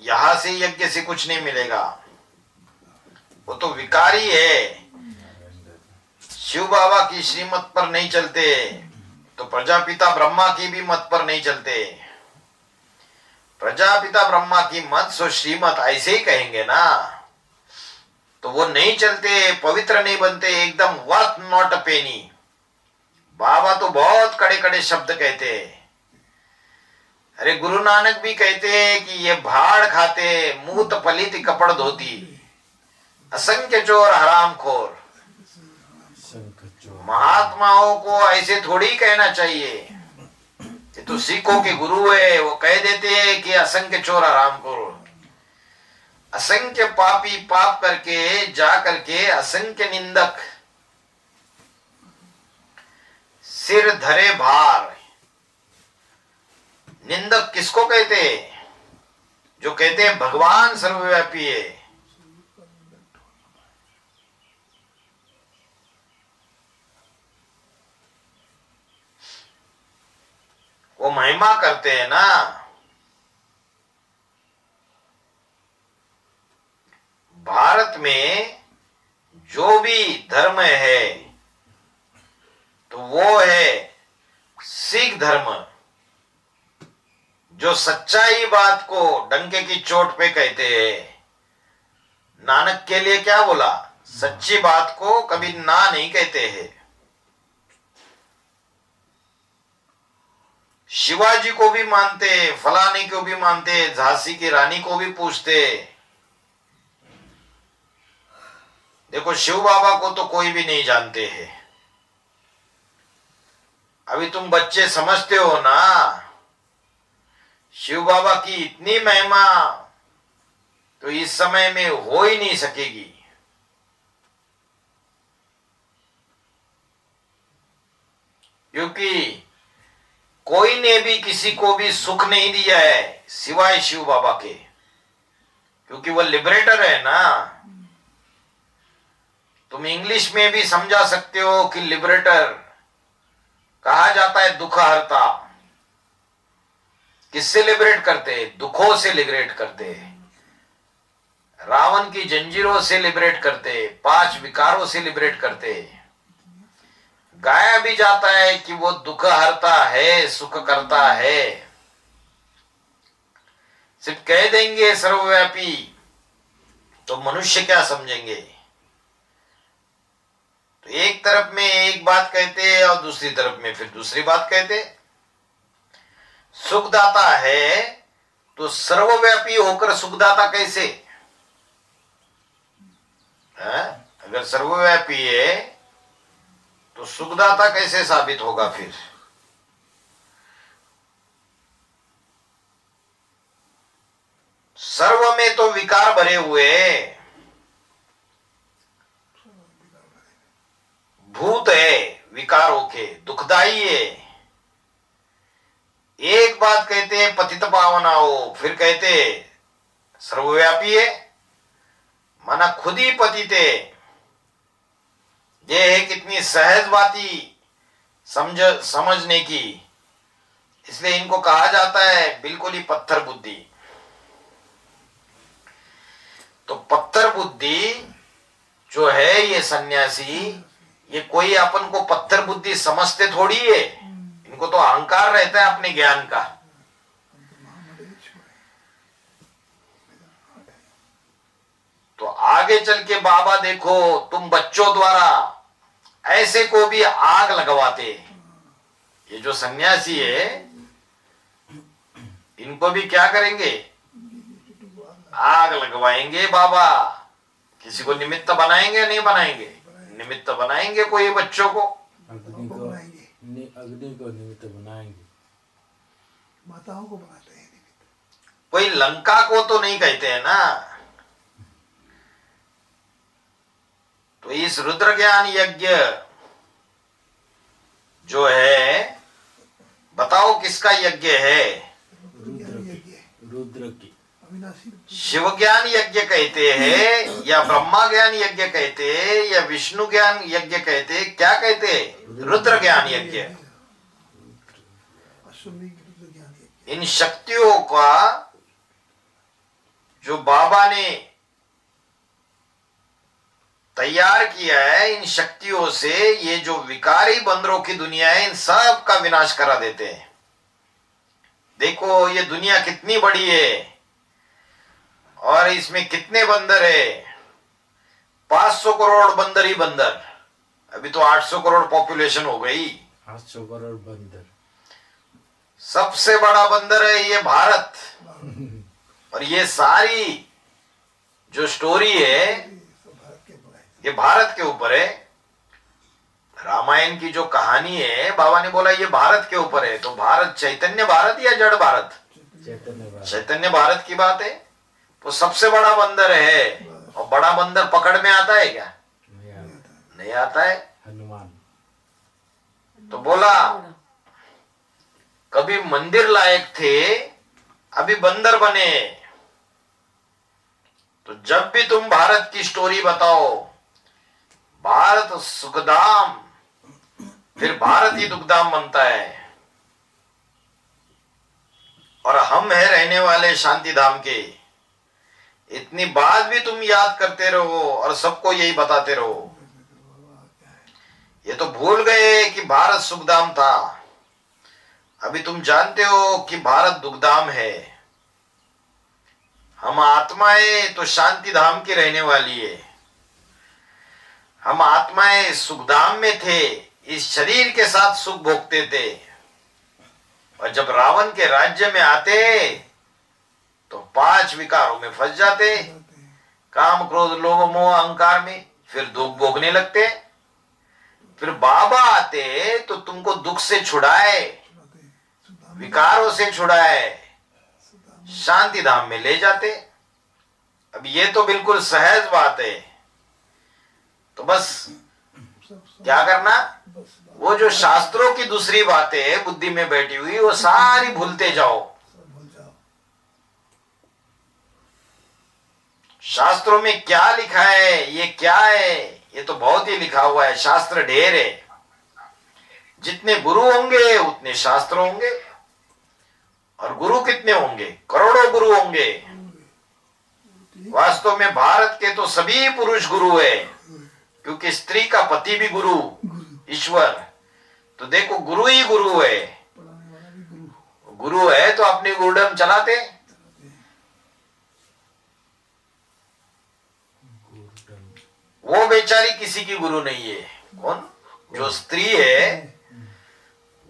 B: यहां से यज्ञ से कुछ नहीं मिलेगा। वो तो विकारी है। शिव बाबा की श्रीमत पर नहीं चलते तो प्रजापिता ब्रह्मा की भी मत पर नहीं चलते। प्रजापिता ब्रह्मा की मत सो श्रीमत ऐसे ही कहेंगे ना, तो वो नहीं चलते, पवित्र नहीं बनते, एकदम वर्थ नॉट अ पेनी। बाबा तो बहुत कड़े कड़े शब्द कहते हैं। अरे गुरु नानक भी कहते हैं कि ये भाड़ खाते, मूत पलित कपड़ धोती, असंख्य चोर हरामखोर।
A: शंख चोर।
B: महात्माओं को ऐसे थोड़ी ही कहना चाहिए। ये तो सिखों के गुरु है, वो कह देते हैं कि असंख्य चोर हरामखोर। असंख्य पापी पाप करके जा करके असंख्य निंदक सिर धरे भार। निंदक किसको कहते हैं? जो कहते हैं भगवान सर्वव्यापी है। वो महिमा करते हैं ना। भारत में जो भी धर्म है तो वो है सिख धर्म, जो सच्चाई बात को डंके की चोट पे कहते हैं। नानक के लिए क्या बोला? सच्ची बात को कभी ना नहीं कहते हैं। शिवाजी को भी मानते, फलाने को भी मानते, झांसी की रानी को भी पूछते। देखो शिव बाबा को तो कोई भी नहीं जानते हैं। अभी तुम बच्चे समझते हो ना, शिव बाबा की इतनी महिमा तो इस समय में हो ही नहीं सकेगी। क्योंकि कोई ने भी किसी को भी सुख नहीं दिया है सिवाय शिव बाबा के, क्योंकि वह लिबरेटर है ना। तुम इंग्लिश में भी समझा सकते हो कि लिबरेटर कहा जाता है, दुख हरता। किससे लिबरेट करते? दुखों से लिबरेट करते, रावण की जंजीरों से लिबरेट करते, 5 विकारों से लिबरेट करते। गाया भी जाता है कि वो दुख हरता है, सुख करता है। सिर्फ कह देंगे सर्वव्यापी तो मनुष्य क्या समझेंगे? तो एक तरफ में एक बात कहते और दूसरी तरफ में फिर दूसरी बात कहते। सुखदाता है तो सर्वव्यापी होकर सुखदाता कैसे है? अगर सर्वव्यापी है तो सुखदाता कैसे साबित होगा? फिर सर्व में तो विकार भरे हुए, भूत है विकारों के, दुखदाई है। एक बात कहते हैं पतित पावना हो, फिर कहते सर्वव्यापी है, माना खुद ही पतित है। ये है कितनी सहज बाती समझने की। इसलिए इनको कहा जाता है बिल्कुल ही पत्थर बुद्धि। तो पत्थर बुद्धि जो है ये सन्यासी, ये कोई अपन को पत्थर बुद्धि समझते थोड़ी है। इनको तो अहंकार रहता है अपने ज्ञान का। तो आगे चल के बाबा देखो, तुम बच्चों द्वारा ऐसे को भी आग लगवाते। ये जो सन्यासी है इनको भी क्या करेंगे, आग लगवाएंगे बाबा। किसी को निमित्त बनाएंगे नहीं बनाएंगे, निमित्त बनाएंगे कोई बच्चों को,
A: अग्नि को निमित्त बनाएंगे,
C: माताओं को बनाते हैं निमित्त।
B: कोई लंका को तो नहीं कहते हैं ना। तो इस रुद्र ज्ञान यज्ञ जो है, बताओ किसका यज्ञ है?
A: रुद्र की।
C: अविनाशी
B: शिव ज्ञान यज्ञ कहते हैं या ब्रह्मा ज्ञान यज्ञ कहते हैं या विष्णु ज्ञान यज्ञ कहते हैं, क्या कहते हैं? रुद्र ज्ञान यज्ञ।
C: अश्वमेघ रुद्र ज्ञान यज्ञ।
B: इन शक्तियों का जो बाबा ने तैयार किया है, इन शक्तियों से ये जो विकारी बंदरों की दुनिया है, इन सब का विनाश करा देते हैं। देखो ये दुनिया कितनी बड़ी है और इसमें कितने बंदर है। 500 करोड़ बंदर ही बंदर। अभी तो 800 करोड़ पॉपुलेशन हो गई।
A: 800 करोड़ बंदर।
B: सबसे बड़ा बंदर है ये भारत। और ये सारी जो स्टोरी है ये भारत के ऊपर है। रामायण की जो कहानी है, बाबा ने बोला ये भारत के ऊपर है। तो भारत चैतन्य भारत या जड़ भारत? चैतन्य भारत की बात है। तो सबसे बड़ा बंदर है। और बड़ा बंदर पकड़ में आता है क्या? नहीं आता है।
A: हनुमान।
B: तो बोला कभी मंदिर लायक थे, अभी बंदर बने। तो जब भी तुम भारत की स्टोरी बताओ, भारत सुखधाम, फिर भारत ही दुखधाम बनता है। और हम है रहने वाले शांति धाम के। इतनी बात भी तुम याद करते रहो और सबको यही बताते रहो। ये तो भूल गए कि भारत सुखधाम था। अभी तुम जानते हो कि भारत दुखधाम है। हम आत्माएं तो शांति धाम की रहने वाली है। हम आत्माएं सुखधाम में थे, इस शरीर के साथ सुख भोगते थे। और जब रावण के राज्य में आते तो 5 विकारों में फंस जाते, काम क्रोध लोभ मोह अहंकार में। फिर दुख भोगने लगते। फिर बाबा आते तो तुमको दुख से छुड़ाए, विकारों से छुड़ाए, शांति धाम में ले जाते। अब ये तो बिल्कुल सहज बात है। तो बस क्या करना, वो जो शास्त्रों की दूसरी बातें है बुद्धि में बैठी हुई, वो सारी भूलते जाओ। शास्त्रों में क्या लिखा है, ये क्या है, ये तो बहुत ही लिखा हुआ है। शास्त्र ढेर है। जितने गुरु होंगे उतने शास्त्र होंगे। और गुरु कितने होंगे? करोड़ों गुरु होंगे। वास्तव में भारत के तो सभी पुरुष गुरु है, क्योंकि स्त्री का पति भी गुरु ईश्वर। तो देखो गुरु ही गुरु है। गुरु है तो अपनी गुरुडम चलाते। वो बेचारी किसी की गुरु नहीं है। कौन? जो स्त्री है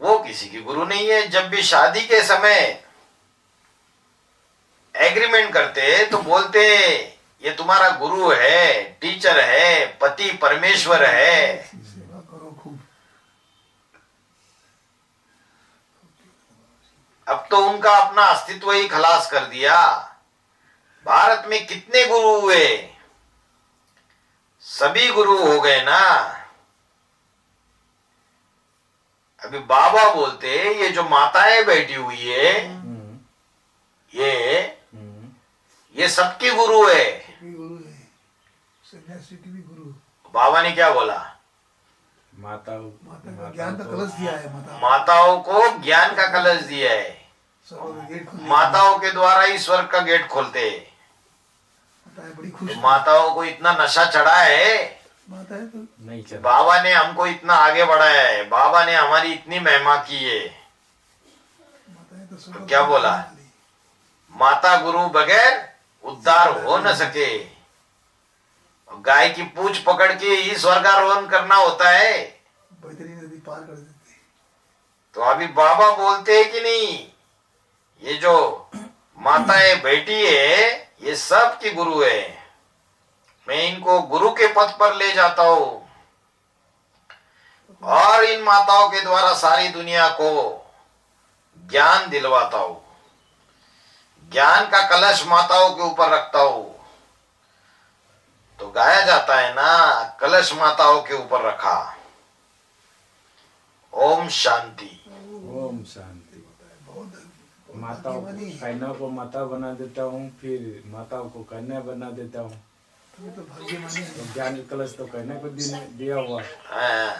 B: वो किसी की गुरु नहीं है। जब भी शादी के समय एग्रीमेंट करते तो बोलते ये तुम्हारा गुरु है, टीचर है, पति परमेश्वर है।
C: सेवा करो खूब।
B: अब तो उनका अपना अस्तित्व ही खलास कर दिया। भारत में कितने गुरु हुए? सभी गुरु हो गए ना। अभी बाबा बोलते ये जो माताएं बैठी हुई है ये सबकी गुरु है।
C: भी गुरु है, सन्यासी की भी गुरु।
B: बाबा ने क्या बोला?
C: माता को ज्ञान का कलश दिया है।
B: माताओं को ज्ञान का कलश दिया है।
C: स्वर्ग का गेट खोल
B: माताओं के द्वारा ही स्वर्ग का गेट खोलते हैं।
C: माता बड़ी खुश
B: तो माताओं को इतना नशा चढ़ा है।
C: माता है तो
A: नहीं चल
B: बाबा ने हमको इतना आगे बढ़ाया है। बाबा ने हमारी इतनी महिमा की है।
C: माता है तो
B: तो क्या बोला? माता गुरु बगैर उद्धार हो न सके। गाय की पूंछ पकड़ के ही स्वर्गारोहण करना होता है।
C: बैतरणी नदी पार कर देते।
B: तो अभी बाबा बोलते हैं कि नहीं, ये जो माताएं बैठी है ये सब की गुरु है। मैं इनको गुरु के पथ पर ले जाता हूं और इन माताओं के द्वारा सारी दुनिया को ज्ञान दिलवाता हूं। ज्ञान का कलश माताओं के ऊपर रखता हूं। तो गाया जाता है ना, कलश माताओं के ऊपर रखा। ओम शांति।
A: ओम शांति।
C: बहुत
A: माताओं को कन्या को माता बना देता हूँ, फिर माताओं को कन्या बना देता हूँ।
C: तो भाग्यमानी है।
A: तो ज्ञान कलश तो कन्या को दिया हुआ।
B: हाँ,